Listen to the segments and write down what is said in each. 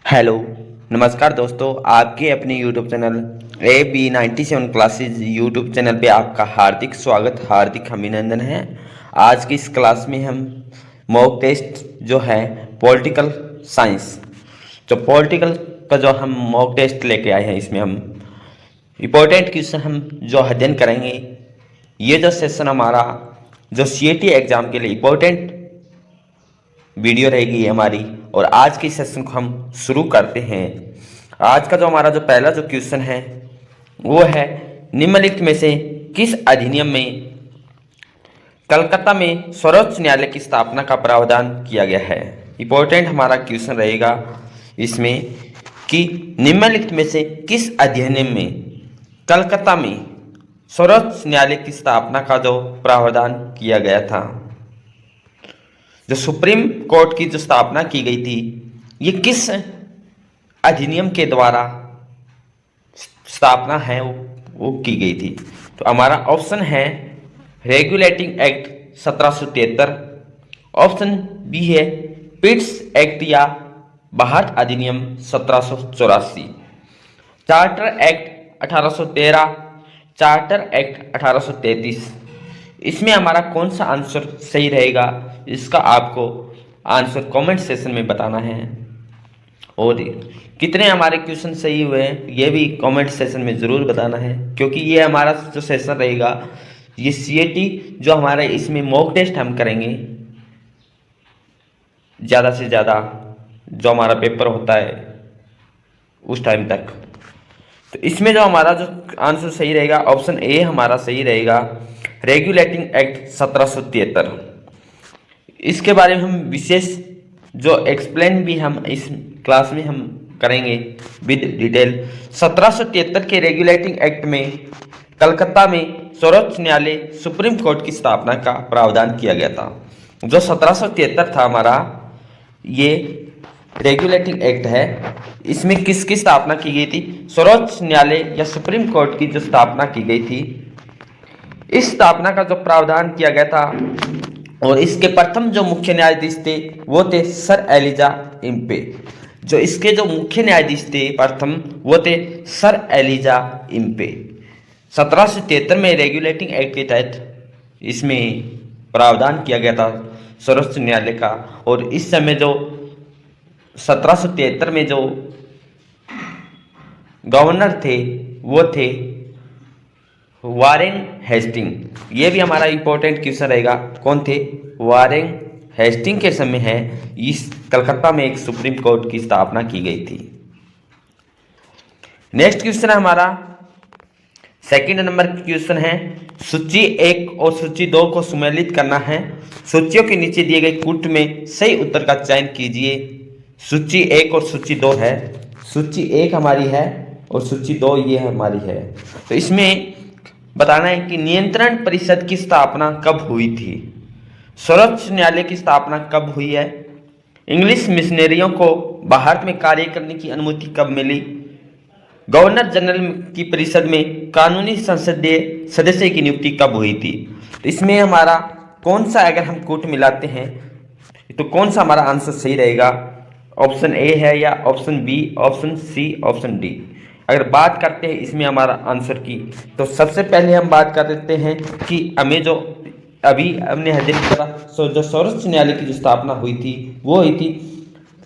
Hello, नमस्कार दोस्तों। आपके अपने YouTube channel AB97 classes YouTube channel पे आपका हार्दिक स्वागत, हार्दिक अभिनंदन है। आज की इस क्लास में हम मॉक टेस्ट जो है पॉलिटिकल साइंस, जो पॉलिटिकल का जो हम मॉक टेस्ट लेके आए हैं, इसमें हम इम्पोर्टेंट क्वेश्चन हम जो अध्ययन करेंगे। ये जो सेशन हमारा जो CAT एग्ज़ाम के लिए इम्पोर्टेंट वीडियो रहेगी हमारी। और आज के सेशन को हम शुरू करते हैं। आज का जो हमारा जो पहला जो क्वेश्चन है वो है, निम्नलिखित में से किस अधिनियम में कलकत्ता में सर्वोच्च न्यायालय की स्थापना का प्रावधान किया गया है। इम्पोर्टेंट हमारा क्वेश्चन रहेगा इसमें कि निम्नलिखित में से किस अधिनियम में कलकत्ता में सर्वोच्च न्यायालय की स्थापना का जो प्रावधान किया गया था। जो सुप्रीम कोर्ट की जो स्थापना की गई थी, ये किस अधिनियम के द्वारा स्थापना है वो की गई थी। तो हमारा ऑप्शन है रेगुलेटिंग एक्ट 1773, ऑप्शन बी है पिट्स एक्ट या भारत अधिनियम 1784, चार्टर एक्ट 1813, चार्टर एक्ट 1833। इसमें हमारा कौन सा आंसर सही रहेगा, इसका आपको आंसर कमेंट सेशन में बताना है। और कितने हमारे क्वेश्चन सही हुए हैं ये भी कमेंट सेशन में ज़रूर बताना है, क्योंकि ये हमारा जो सेशन रहेगा ये CAT जो हमारा इसमें मॉक टेस्ट हम करेंगे ज़्यादा से ज़्यादा जो हमारा पेपर होता है उस टाइम तक। तो इसमें जो हमारा जो आंसर सही रहेगा ऑप्शन ए हमारा सही रहेगा, रेगुलेटिंग एक्ट 1773। इसके बारे में हम विशेष जो एक्सप्लेन भी हम इस क्लास में हम करेंगे विद डिटेल। 1773 के रेगुलेटिंग एक्ट में कलकत्ता में सर्वोच्च न्यायालय सुप्रीम कोर्ट की स्थापना का प्रावधान किया गया था। जो 1773 था हमारा ये रेगुलेटिंग एक्ट है, इसमें किसकी स्थापना की गई थी? सर्वोच्च न्यायालय या सुप्रीम कोर्ट की जो स्थापना की गई थी, इस स्थापना का जो प्रावधान किया गया था। और इसके प्रथम जो मुख्य न्यायाधीश थे वो थे सर एलिजा इम्पे। जो इसके जो मुख्य न्यायाधीश थे प्रथम वो थे सर एलिजा इम्पे। 1773 में रेगुलेटिंग एक्ट के तहत इसमें प्रावधान किया गया था सर्वोच्च न्यायालय का। और इस समय जो 1773 में जो गवर्नर थे वो थे वारेन हेस्टिंग। ये भी हमारा इंपॉर्टेंट क्वेश्चन रहेगा, कौन थे? वारेन हेस्टिंग के समय है इस कलकत्ता में एक सुप्रीम कोर्ट की स्थापना की गई थी। नेक्स्ट क्वेश्चन है हमारा सेकंड नंबर क्वेश्चन है, सूची 1 और सूची 2 को सम्मिलित करना है। सूचियों के नीचे दिए गए कूट में सही उत्तर का चयन कीजिए। सूची 1 और सूची 2 है, सूची 1 हमारी है और सूची 2 ये हमारी है। तो इसमें बताना है कि नियंत्रण परिषद की स्थापना कब हुई थी, सर्वोच्च न्यायालय की स्थापना कब हुई है, इंग्लिश मिशनरियों को भारत में कार्य करने की अनुमति कब मिली, गवर्नर जनरल की परिषद में कानूनी संसदीय सदस्य की नियुक्ति कब हुई थी। तो इसमें हमारा कौन सा, अगर हम कूट मिलाते हैं तो कौन सा हमारा आंसर सही रहेगा? ऑप्शन ए है या option B, option C, option D. अगर बात करते हैं इसमें हमारा आंसर की, तो सबसे पहले हम बात कर देते हैं कि हमें जो अभी हमने अध्ययन करा जो सर्वोच्च न्यायालय की जो स्थापना हुई थी वो हुई थी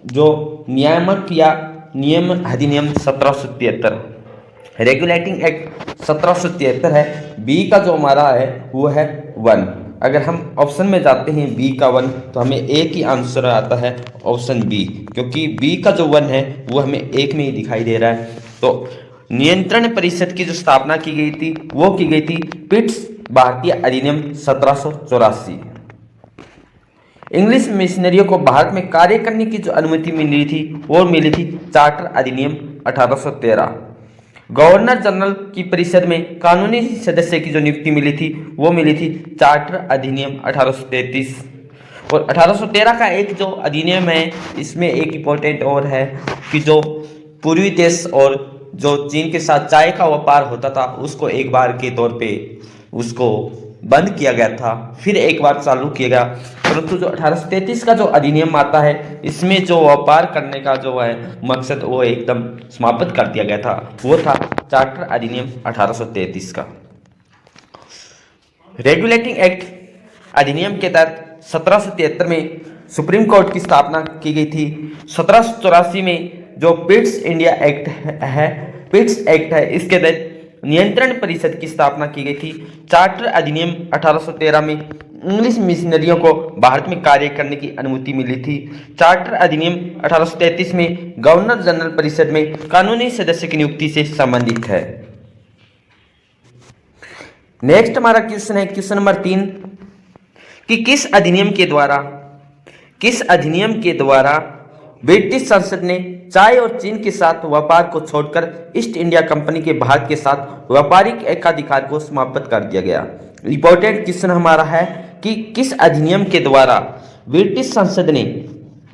जो नियामक या नियम अधिनियम 1773, रेगुलेटिंग एक्ट 1773 है। बी का जो हमारा है वो है 1। अगर हम ऑप्शन में जाते हैं बी का 1 तो हमें एक ही आंसर आता है ऑप्शन बी, क्योंकि बी का जो 1 है वो हमें एक में ही दिखाई दे रहा है। तो नियंत्रण परिषद की जो स्थापना की गई थी वो की गई थी पिट्स भारतीय अधिनियम 1784। इंग्लिश मिशनरियों को भारत में कार्य करने की जो अनुमति मिली थी वो मिली थी चार्टर अधिनियम 1813। गवर्नर जनरल की परिषद में कानूनी सदस्य की जो नियुक्ति मिली थी वो मिली थी चार्टर अधिनियम 1833। और 1813 का एक जो अधिनियम है इसमें एक इम्पोर्टेंट और है कि जो पूर्वी देश और जो चीन के साथ चाय का व्यापार होता था उसको एक बार के तौर पे उसको बंद किया गया था, फिर एक बार चालू किया गया। परंतु जो 1833 का जो अधिनियम आता है, इसमें जो व्यापार करने का जो है मकसद वो एकदम समाप्त कर दिया गया था। वो था चार्टर अधिनियम 1833 का। रेगुलेटिंग एक्ट अधिनियम के तहत 1773 में सुप्रीम कोर्ट की स्थापना की गई थी। 1784 में जो पिट्स इंडिया एक्ट है, पिट्स एक्ट है, इसके तहत नियंत्रण परिषद की स्थापना की गई थी। चार्टर अधिनियम 1813 में इंग्लिश मिशनरियों को भारत में कार्य करने की अनुमति मिली थी। चार्टर अधिनियम 1833 में गवर्नर जनरल परिषद में कानूनी सदस्य की नियुक्ति से संबंधित है। नेक्स्ट हमारा क्वेश्चन है क्वेश्चन नंबर 3 कि किस अधिनियम के द्वारा ब्रिटिश संसद ने चाय और चीन के साथ व्यापार को छोड़कर ईस्ट इंडिया कंपनी के भारत के साथ व्यापारिक एकाधिकार को समाप्त कर दिया गया। इंपॉर्टेंट क्वेश्चन हमारा है कि किस अधिनियम के द्वारा ब्रिटिश संसद ने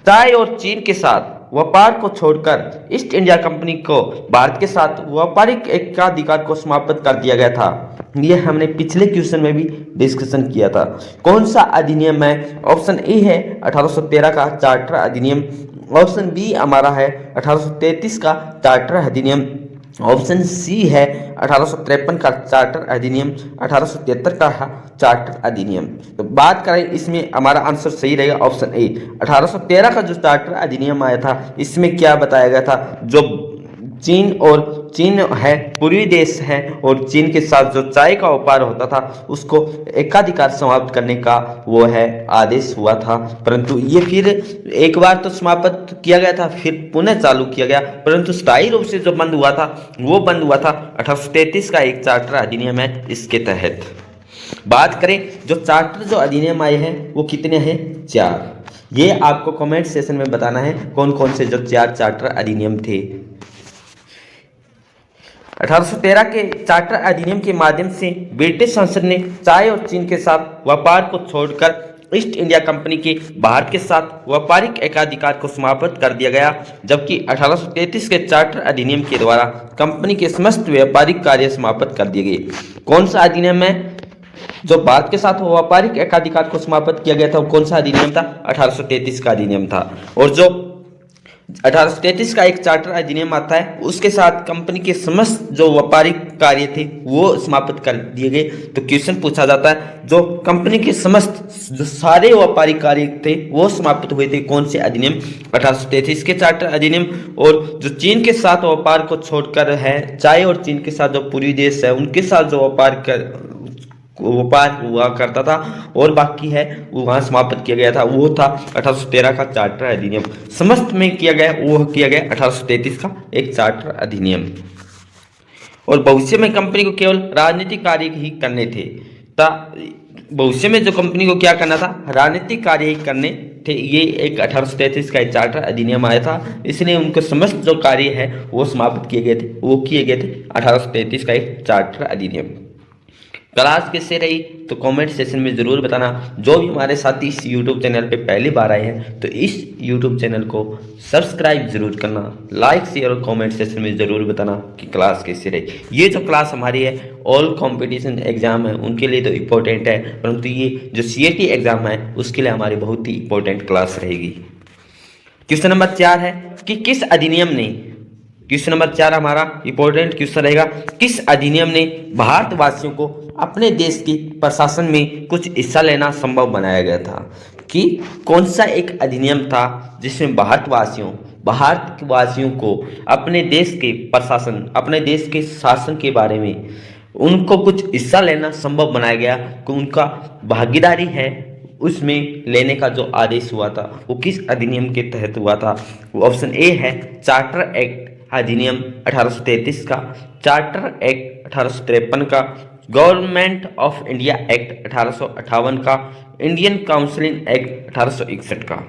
चाय और चीन के साथ व्यापार को छोड़कर ईस्ट इंडिया कंपनी को भारत के साथ व्यापारिक एकाधिकार को समाप्त कर दिया गया था। यह हमने पिछले क्वेश्चन में भी डिस्कशन किया था। कौन सा अधिनियम है? ऑप्शन ए है 1813 का चार्टर अधिनियम, ऑप्शन बी हमारा है 1833 का चार्टर अधिनियम, ऑप्शन सी है 1853 का चार्टर अधिनियम, 1873 का चार्टर अधिनियम। तो बात करें इसमें हमारा आंसर सही रहेगा ऑप्शन ए। 1813 का जो चार्टर अधिनियम आया था, इसमें क्या बताया गया था, जो चीन है पूर्वी देश है और चीन के साथ जो चाय का व्यापार होता था उसको एकाधिकार समाप्त करने का वो है आदेश हुआ था। परंतु ये फिर एक बार तो समाप्त किया गया था, फिर पुनः चालू किया गया, परंतु स्थायी रूप से जो बंद हुआ था वो बंद हुआ था 1833 का एक चार्टर अधिनियम है इसके तहत। बात करें जो चार्टर जो अधिनियम आए हैं वो कितने हैं? 4। ये आपको कमेंट सेशन में बताना है कौन कौन से जो 4 चार्टर अधिनियम थे। 1813 के चार्टर अधिनियम के माध्यम से ब्रिटिश संसद ने चाय और चीन के साथ व्यापार को छोड़कर ईस्ट इंडिया कंपनी के भारत के साथ व्यापारिक एकाधिकार को समाप्त कर दिया गया, जबकि 1833 के चार्टर अधिनियम के द्वारा कंपनी के समस्त व्यापारिक कार्य समाप्त कर दिए गए। कौन सा अधिनियम है जो भारत के साथ व्यापारिक एकाधिकार को समाप्त किया गया था? कौन सा अधिनियम था? 1833 का अधिनियम था। और जो 1833 का एक चार्टर अधिनियम आता है उसके साथ कंपनी के समस्त जो व्यापारिक कार्य थे वो समाप्त कर दिए गए। तो क्वेश्चन पूछा जाता है जो कंपनी के समस्त जो सारे व्यापारिक कार्य थे वो समाप्त हुए थे कौन से अधिनियम? 1833 के चार्टर अधिनियम। और जो चीन के साथ व्यापार को छोड़कर है, चाय और चीन के साथ जो पूर्वी देश है उनके साथ जो व्यापार हुआ करता था और बाकी है वो वहाँ समाप्त किया गया था, वो था 1813 का चार्टर अधिनियम। समस्त में किया गया वो किया गया 1833 का एक चार्टर अधिनियम। और भविष्य में कंपनी को केवल राजनीतिक कार्य ही करने थे। भविष्य में जो कंपनी को क्या करना था? राजनीतिक कार्य ही करने थे। ये एक 1833 का एक चार्टर अधिनियम आया था, इसलिए उनके समस्त जो कार्य है वो समाप्त किए गए थे, वो किए गए थे 1833 का एक चार्टर अधिनियम। क्लास कैसे रही तो कमेंट सेशन में ज़रूर बताना। जो भी हमारे साथी इस यूट्यूब चैनल पे पहली बार आए हैं तो इस यूट्यूब चैनल को सब्सक्राइब जरूर करना, लाइक शेयर और कमेंट सेशन में ज़रूर बताना कि क्लास कैसे रही। ये जो क्लास हमारी है ऑल कंपटीशन एग्जाम है उनके लिए तो इम्पोर्टेंट है, परंतु ये जो CAT एग्जाम है उसके लिए हमारी बहुत ही इंपॉर्टेंट क्लास रहेगी। क्वेश्चन नंबर 4 है कि किस अधिनियम ने, क्वेश्चन नंबर 4 हमारा इंपॉर्टेंट क्वेश्चन रहेगा, किस अधिनियम ने भारतवासियों को अपने देश के प्रशासन में कुछ हिस्सा लेना संभव बनाया गया था? कि कौन सा एक अधिनियम था जिसमें भारतवासियों को अपने देश के प्रशासन, अपने देश के शासन के बारे में उनको कुछ हिस्सा लेना संभव बनाया गया, कि उनका भागीदारी है उसमें लेने का जो आदेश हुआ था वो किस अधिनियम के तहत हुआ था? ऑप्शन ए है चार्टर एक्ट अधिनियम 1833 का, चार्टर एक्ट 1853 का, गवर्नमेंट ऑफ इंडिया एक्ट 1858 का, इंडियन काउंसिलिंग एक्ट 1861 का।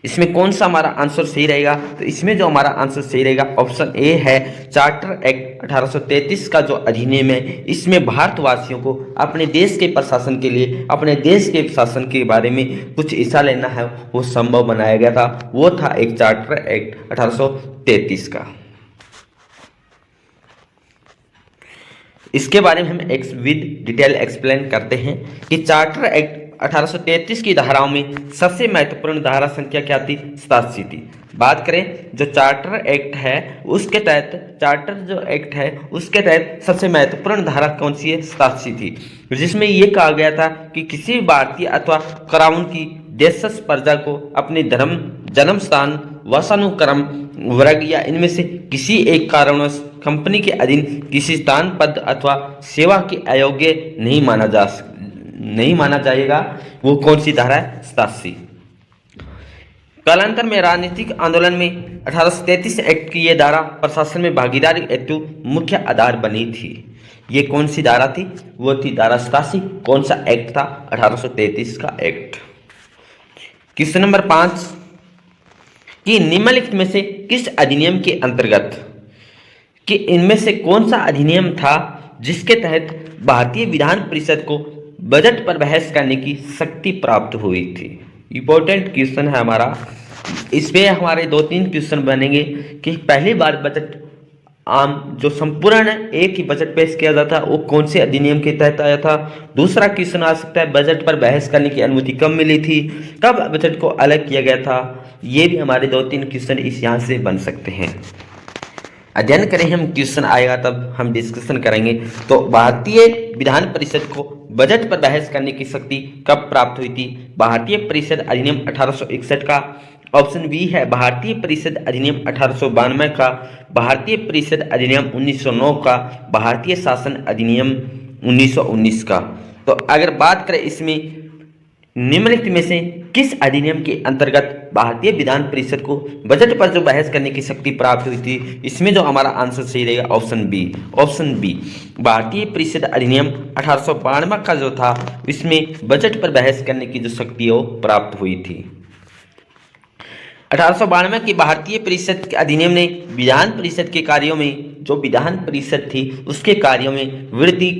इसमें कौन सा हमारा आंसर सही रहेगा? तो इसमें जो हमारा आंसर सही रहेगा ऑप्शन ए है चार्टर एक्ट 1833 का जो अधिनियम है, इसमें भारतवासियों को अपने देश के प्रशासन के लिए, अपने देश के शासन के बारे में कुछ हिस्सा लेना है वो संभव बनाया गया था, वो था एक चार्टर एक्ट 1833 का। इसके बारे में हम विद डिटेल एक्सप्लेन करते हैं कि चार्टर एक्ट 1833 की धाराओं में सबसे महत्वपूर्ण धारा संख्या क्या थी? 87 थी। बात करें जो चार्टर एक्ट है उसके तहत, चार्टर जो एक्ट है उसके तहत सबसे महत्वपूर्ण धारा कौन सी है? 87 थी, जिसमें यह कहा गया था कि किसी भी भारतीय अथवा क्राउन की देशज प्रजा को अपने धर्म, जन्म स्थान, वंशानुक्रम, वर्ग या इनमें से किसी एक कारणवश कंपनी के अधीन किसी स्थान, पद अथवा सेवा के अयोग्य नहीं माना जाएगा। वो कौन सी धारा है? 87। कालांतर में राजनीतिक आंदोलन में 1833 एक्ट की यह धारा प्रशासन में भागीदारी हेतु मुख्य आधार बनी थी। ये कौन सी धारा थी? वो थी धारा 87। कौन सा एक्ट था? 1833 का एक्ट। क्वेश्चन नंबर 5 कि निम्नलिखित में से किस अधिनियम के अंतर्गत, कि इनमें से कौन सा अधिनियम था जिसके तहत भारतीय विधान परिषद को बजट पर बहस करने की शक्ति प्राप्त हुई थी? इंपॉर्टेंट क्वेश्चन है हमारा। इस पे हमारे 2-3 क्वेश्चन बनेंगे कि पहली बार बजट आम जो संपूर्ण एक ही बजट पेश किया जाता वो कौन से अधिनियम के तहत आया था। दूसरा क्वेश्चन आ सकता है बजट पर बहस करने की अनुमति कब मिली थी, कब बजट को अलग किया गया था। ये भी हमारे 2-3 क्वेश्चन इस यहाँ से बन सकते हैं। अध्ययन करें हम, क्वेश्चन आएगा तब हम डिस्कशन करेंगे। तो भारतीय विधान परिषद को बजट पर बहस करने की शक्ति कब प्राप्त हुई थी? भारतीय परिषद अधिनियम 1861 का। ऑप्शन बी है भारतीय परिषद अधिनियम 1892 का, भारतीय परिषद अधिनियम 1909 का, भारतीय शासन अधिनियम 1919 का। तो अगर बात करें इसमें निम्नलिखित में से किस अधिनियम के अंतर्गत भारतीय विधान परिषद को बजट पर जो बहस करने की शक्ति प्राप्त हुई थी, इसमें जो हमारा आंसर सही रहेगा ऑप्शन बी। ऑप्शन बी भारतीय परिषद अधिनियम 1892 का जो था इसमें बजट पर बहस करने की जो शक्ति वो प्राप्त हुई थी। 1892 की भारतीय परिषद के अधिनियम ने विधान परिषद के कार्यों में, जो विधान परिषद थी उसके कार्यों में वृद्धि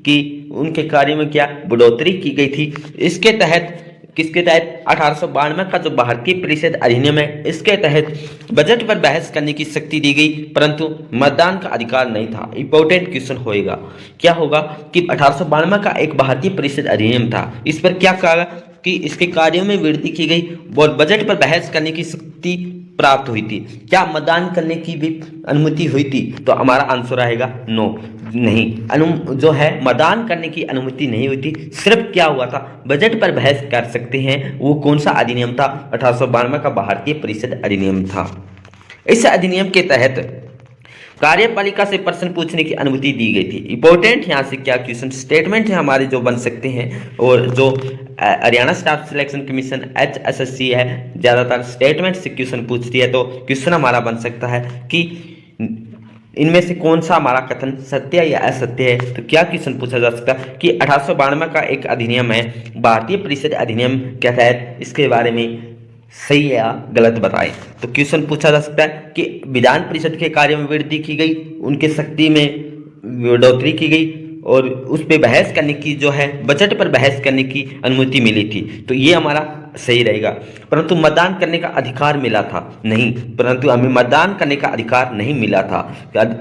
की उनके कार्यों में क्या बढ़ोतरी की गई थी। इसके तहत किसके तहत? 1892 का जो भारतीय परिषद अधिनियम है इसके तहत बजट पर बहस करने की शक्ति दी गई, परंतु मतदान का अधिकार नहीं था। इंपॉर्टेंट क्वेश्चन होएगा, क्या होगा कि 1892 का एक भारतीय परिषद अधिनियम था, इस पर क्या कहा कि इसके कार्यों में वृद्धि की गई और बजट पर बहस करने की शक्ति प्राप्त हुई थी। क्या मतदान करने की भी अनुमति हुई थी? तो हमारा आंसर आएगा नो, नहीं। जो है मतदान करने की अनुमति नहीं हुई थी, सिर्फ क्या हुआ था बजट पर बहस कर सकते हैं। वो कौन सा अधिनियम था? 1892 का भारतीय परिषद अधिनियम था। इस अधिनियम के तहत कार्यपालिका से प्रश्न पूछने की अनुमति दी गई थी। इंपॉर्टेंट यहाँ से क्या क्वेश्चन स्टेटमेंट है हमारे जो बन सकते हैं, और जो Haryana staff selection commission HSSC है ज़्यादातर स्टेटमेंट से क्वेश्चन पूछती है। तो क्वेश्चन हमारा बन सकता है कि इनमें से कौन सा हमारा कथन सत्य या असत्य है। तो क्या क्वेश्चन पूछा जा सकता है कि 1892 का एक अधिनियम है भारतीय परिषद अधिनियम के तहत, इसके बारे में सही या गलत बताएं। तो क्वेश्चन पूछा जा सकता है कि विधान परिषद के कार्यों में वृद्धि की गई, उनके शक्ति में बढ़ोतरी की गई और उस पर बहस करने की जो है बजट पर बहस करने की अनुमति मिली थी। तो ये हमारा सही रहेगा। परंतु मतदान करने का अधिकार मिला था नहीं, परंतु हमें मतदान करने का अधिकार नहीं मिला था।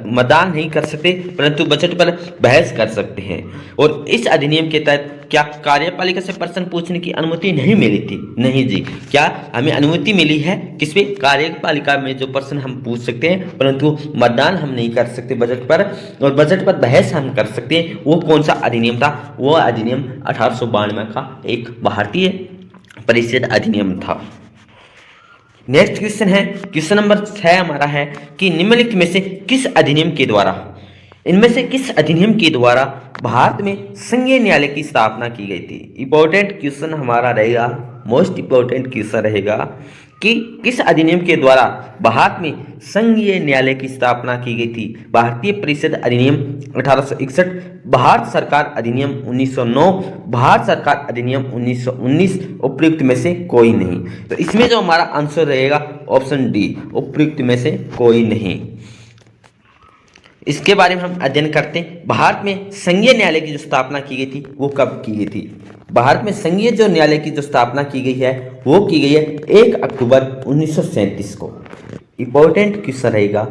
मतदान नहीं कर सकते परंतु बजट पर बहस कर सकते हैं। और इस अधिनियम के तहत क्या कार्यपालिका से प्रश्न पूछने की अनुमति नहीं मिली थी? नहीं जी, क्या हमें अनुमति मिली है किसपे? कार्यपालिका में जो प्रश्न हम पूछ सकते हैं, परंतु मतदान हम नहीं कर सकते बजट पर, और बजट पर बहस हम कर सकते हैं। वो कौन सा अधिनियम था? वो अधिनियम 1892 का एक भारतीय परिषद अधिनियम था। नेक्स्ट क्वेश्चन है, क्वेश्चन नंबर 6 हमारा है कि निम्नलिखित में से किस अधिनियम के द्वारा, इनमें से किस अधिनियम के द्वारा भारत में संघीय न्यायालय की स्थापना की गई थी? इंपॉर्टेंट क्वेश्चन हमारा रहेगा, मोस्ट इंपॉर्टेंट क्वेश्चन रहेगा कि किस अधिनियम के द्वारा भारत में संघीय न्यायालय की स्थापना की गई थी? भारतीय परिषद अधिनियम 1861, भारत सरकार अधिनियम 1909, भारत सरकार अधिनियम 1919, उपयुक्त में से कोई नहीं। तो इसमें जो हमारा आंसर रहेगा ऑप्शन डी, उपयुक्त में से कोई नहीं। इसके बारे में हम अध्ययन करते हैं। भारत में संघीय न्यायालय की जो स्थापना की गई थी वो कब की गई थी? भारत में संघीय जो न्यायालय की जो स्थापना की गई है वो की गई है 1 अक्टूबर 1937 को। इंपॉर्टेंट क्वेश्चन रहेगा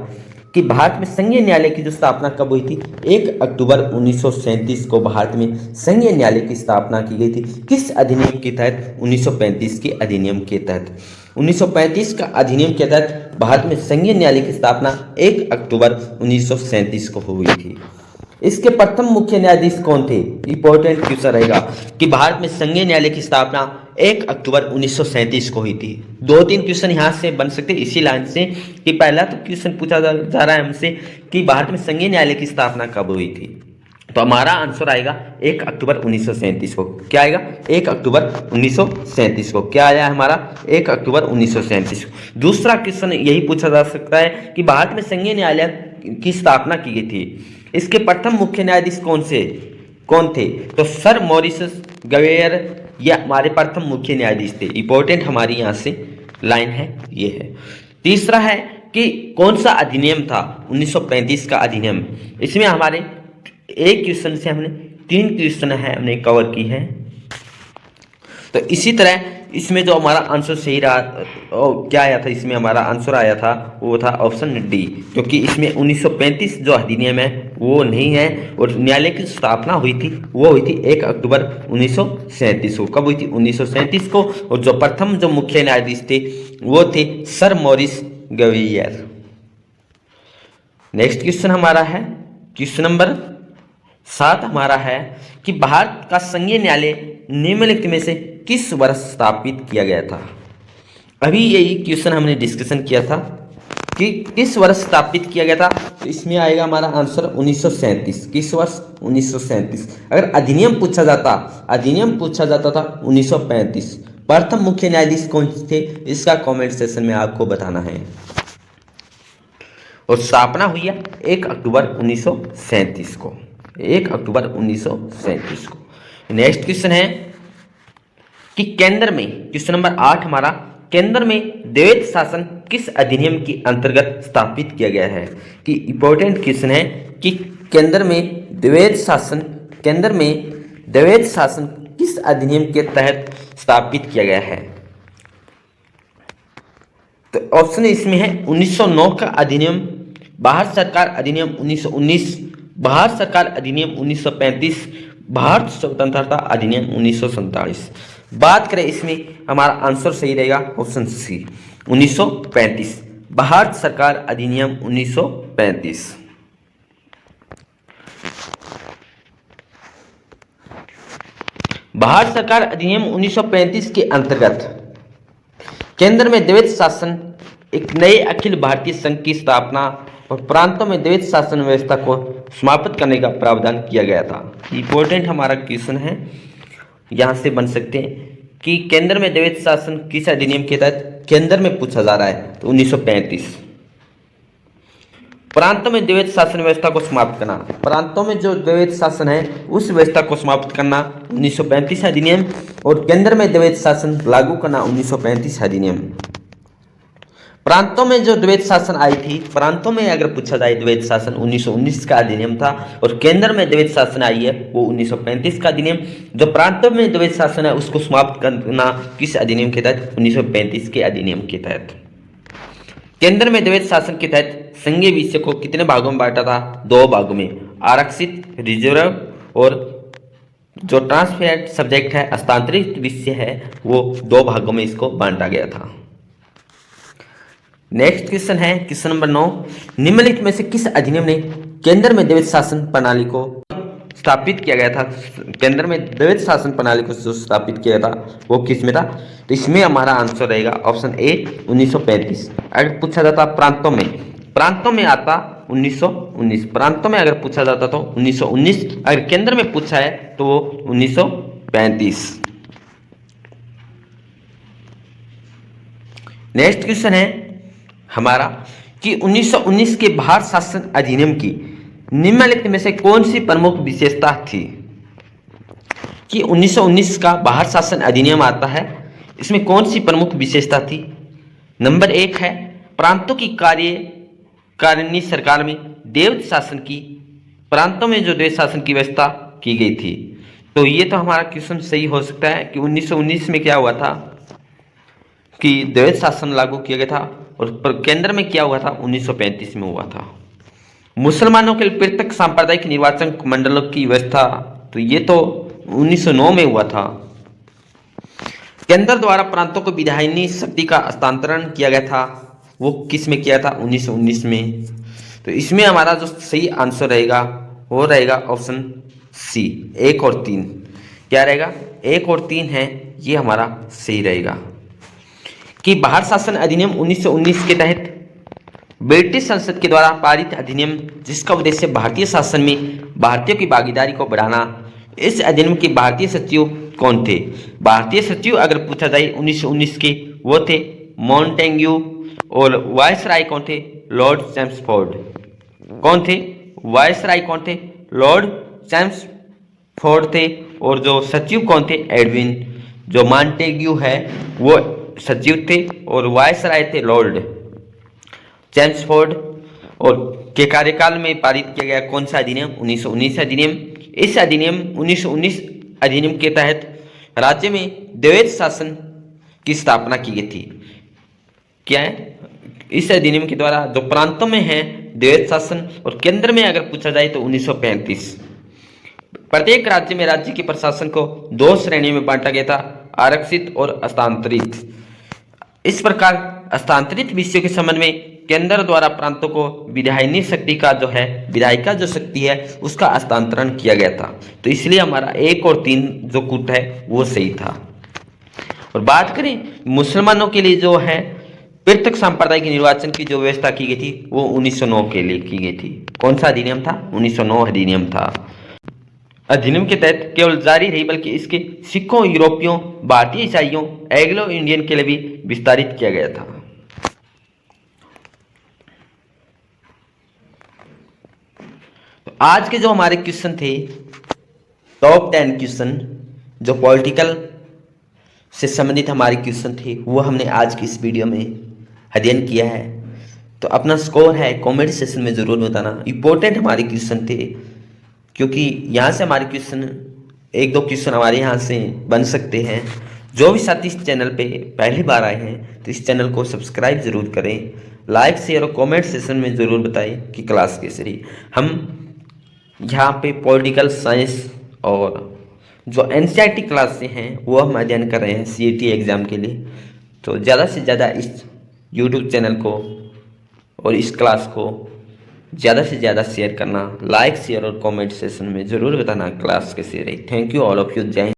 कि भारत में संघीय न्यायालय की जो स्थापना कब हुई थी? 1 अक्टूबर 1937 को भारत में संघीय न्यायालय की स्थापना की गई थी। किस अधिनियम के तहत? 1935 के अधिनियम के तहत। 1935 का अधिनियम के तहत भारत में संघीय न्यायालय की स्थापना 1 अक्टूबर 1937 को हुई थी। इसके प्रथम मुख्य न्यायाधीश कौन थे? इंपॉर्टेंट क्वेश्चन रहेगा कि भारत में संघीय न्यायालय की स्थापना 1 अक्टूबर 1937 को हुई थी। 2-3 क्वेश्चन यहाँ से बन सकते हैं इसी लाइन से कि पहला तो क्वेश्चन पूछा जा रहा है हमसे कि भारत में संघीय न्यायालय की स्थापना कब हुई थी, तो हमारा आंसर आएगा 1 अक्टूबर 1937 को। क्या आएगा? 1 अक्टूबर 1937 को। क्या आया हमारा? 1 अक्टूबर 1937 को। दूसरा क्वेश्चन यही पूछा जा सकता है कि भारत में संघीय न्यायालय की स्थापना की गई थी, इसके प्रथम मुख्य न्यायाधीश कौन थे? तो सर मॉरिस गवेयर ये हमारे प्रथम मुख्य न्यायाधीश थे। इंपॉर्टेंट हमारी यहाँ से लाइन है ये है। तीसरा है कि कौन सा अधिनियम था? 1935 का अधिनियम। इसमें हमारे एक क्वेश्चन से हमने 3 क्वेश्चन है हमने कवर की है। तो इसी तरह इसमें जो हमारा आंसर सही रहा क्या आया था? इसमें हमारा आंसर आया था वो था ऑप्शन डी, क्योंकि इसमें 1935 जो अधिनियम है वो नहीं है और न्यायालय की स्थापना हुई थी वो हुई थी 1 अक्टूबर 1937 को। कब हुई थी? 1937 को। और जो प्रथम जो मुख्य न्यायाधीश थे वो थे सर मॉरिस गवेयर। नेक्स्ट क्वेश्चन हमारा है क्वेश्चन नंबर 7 हमारा है कि भारत का संघीय न्यायालय निम्नलिखित में से किस वर्ष स्थापित किया गया था? अभी यही क्वेश्चन हमने डिस्कशन किया था कि किस वर्ष स्थापित किया गया था, तो इसमें आएगा हमारा आंसर 1937। किस वर्ष? 1937। अगर अधिनियम पूछा जाता था 1935। प्रथम मुख्य न्यायाधीश कौन थे? इसका कमेंट सेक्शन में आपको बताना है। और स्थापना हुई है 1 अक्टूबर 1937 को। 1 अक्टूबर 1937 को। नेक्स्ट क्वेश्चन है कि केंद्र में, क्वेश्चन नंबर 8 हमारा, केंद्र में द्वैध शासन किस अधिनियम के अंतर्गत स्थापित किया गया है? कि इंपॉर्टेंट क्वेश्चन है कि केंद्र में द्वैध शासन किस अधिनियम के तहत स्थापित किया गया है? तो ऑप्शन इसमें है 1909 का अधिनियम, भारत सरकार अधिनियम 1919, भारत सरकार अधिनियम 1935, भारत स्वतंत्रता अधिनियम 1947। बात करें इसमें हमारा आंसर सही रहेगा ऑप्शन सी 1935, भारत सरकार अधिनियम 1935। भारत सरकार अधिनियम 1935 के अंतर्गत केंद्र में द्वैध शासन, एक नए अखिल भारतीय संघ की स्थापना और प्रांतों में द्वैध शासन व्यवस्था को समाप्त करने का प्रावधान किया गया था। इंपॉर्टेंट हमारा क्वेश्चन है, यहाँ से बन सकते हैं कि केंद्र में द्वैध शासन किस अधिनियम के तहत केंद्र में पूछा जा रहा है, तो 1935। प्रांतों में द्वैध शासन व्यवस्था को समाप्त करना, प्रांतों में जो द्वैध शासन है उस व्यवस्था को समाप्त करना 1935 अधिनियम, और केंद्र में द्वैध शासन लागू करना 1935 अधिनियम। प्रांतों में जो द्वैध शासन आई थी, प्रांतों में अगर पूछा जाए द्वैध शासन 1919 का अधिनियम था, और केंद्र में द्वैध शासन आई है वो 1935 का अधिनियम। जो प्रांतों में द्वैध शासन है उसको समाप्त करना किस अधिनियम के तहत? 1935 के अधिनियम के तहत। केंद्र में द्वैध शासन के तहत संघीय विषय को कितने भागों में बांटा था? 2 भागों में, आरक्षित रिजर्व और जो ट्रांसफेरेड सब्जेक्ट है, हस्तांतरित विषय है, वो 2 भागों में इसको बांटा गया था। नेक्स्ट क्वेश्चन है क्वेश्चन नंबर 9, निम्नलिखित में से किस अधिनियम ने केंद्र में द्वैध शासन प्रणाली को स्थापित किया गया था? केंद्र में द्वैध शासन प्रणाली को जो स्थापित किया था वो किस में था? तो इसमें हमारा आंसर रहेगा ऑप्शन ए 1935। अगर पूछा जाता प्रांतों में आता 1919, प्रांतों में अगर पूछा जाता तो 1919, अगर केंद्र में पूछा है तो वो 1935। नेक्स्ट क्वेश्चन है हमारा कि 1919 के भारत शासन अधिनियम की निम्नलिखित में से कौन सी प्रमुख विशेषता थी? कि 1919 का भारत शासन अधिनियम आता है, इसमें कौन सी प्रमुख विशेषता थी? नंबर 1 है प्रांतों की कार्यकारिणी सरकार में द्वैध शासन की, प्रांतों में जो द्वैध शासन की व्यवस्था की गई थी। तो ये तो हमारा क्वेश्चन सही हो सकता है कि 1919 में क्या हुआ था कि द्वैध शासन लागू किया गया था, और केंद्र में क्या हुआ था, 1935 में हुआ था। मुसलमानों के लिए पृथक सांप्रदायिक निर्वाचन मंडलों की व्यवस्था, तो ये तो 1909 में हुआ था। केंद्र द्वारा प्रांतों को विधायी शक्ति का हस्तांतरण किया गया था, वो किस में किया था, 1919 में। तो इसमें हमारा जो सही आंसर रहेगा वो रहेगा ऑप्शन सी, 1 और 3। क्या रहेगा, 1 और 3 है, ये हमारा सही रहेगा। कि बाहर शासन अधिनियम 1919 के तहत ब्रिटिश संसद के द्वारा पारित अधिनियम, जिसका उद्देश्य भारतीय शासन में भारतीयों की भागीदारी को बढ़ाना। इस अधिनियम के भारतीय सचिव कौन थे? भारतीय सचिव अगर पूछा जाए 1919 के, वो थे मॉन्टेग्यू, और वायसराय कौन थे? Lord Chelmsford. कौन थे? वायसराय कौन थे? लॉर्ड चैम्सफोर्ड थे। और जो सचिव कौन थे? एडविन। जो मॉन्टेग्यू है वो सचिव थे और वायसराय थे लॉर्ड चैम्सफोर्ड। और के कार्यकाल में पारित किया गया कौन सा अधिनियम? 1919 अधिनियम। इस अधिनियम 1919 अधिनियम के तहत राज्य में द्वैध शासन की स्थापना की गई थी। क्या है? इस अधिनियम के द्वारा जो प्रांतों में है द्वैध शासन, और केंद्र में अगर पूछा जाए तो 1935। प्रत्येक राज्य में राज्य के प्रशासन को 2 श्रेणियों में बांटा गया था, आरक्षित और हस्तांतरित। इस प्रकार हस्तांतरित विषयों के संबंध में केंद्र द्वारा प्रांतों को विधायी शक्ति का जो है, विधायिका जो शक्ति है, उसका हस्तांतरण किया गया था। तो इसलिए हमारा 1 और 3 जो कूट है वो सही था। और बात करें मुसलमानों के लिए जो है पृथक सांप्रदायिक निर्वाचन की जो व्यवस्था की गई थी, वो 1909 के लिए की गई थी। कौन सा अधिनियम था? 1909 अधिनियम था। अधिनियम के तहत केवल जारी रही, बल्कि इसके सिखों, यूरोपियों, भारतीय ईसाइयों, एंग्लो इंडियन के लिए भी विस्तारित किया गया था। तो आज के जो हमारे क्वेश्चन थे, टॉप 10 क्वेश्चन जो पॉलिटिकल से संबंधित हमारे क्वेश्चन थे, वो हमने आज की इस वीडियो में अध्ययन किया है। तो अपना स्कोर है कमेंट सेक्शन में ज़रूर बताना। इंपॉर्टेंट हमारे क्वेश्चन थे, क्योंकि यहाँ से हमारे क्वेश्चन 1-2 क्वेश्चन हमारे यहाँ से बन सकते हैं। जो भी साथी इस चैनल पे पहली बार आए हैं तो इस चैनल को सब्सक्राइब ज़रूर करें, लाइक शेयर और कमेंट सेक्शन में ज़रूर बताएं कि क्लास कैसे रही। हम यहाँ पे पॉलिटिकल साइंस और जो एनसीईआरटी क्लास से हैं वो हम अध्ययन कर रहे हैं सीईटी एग्ज़ाम के लिए। तो ज़्यादा से ज़्यादा इस यूट्यूब चैनल को और इस क्लास को ज़्यादा से ज़्यादा शेयर करना, लाइक शेयर और कमेंट सेक्शन में ज़रूर बताना क्लास कैसे रही। Thank you all of you. जय हिंद।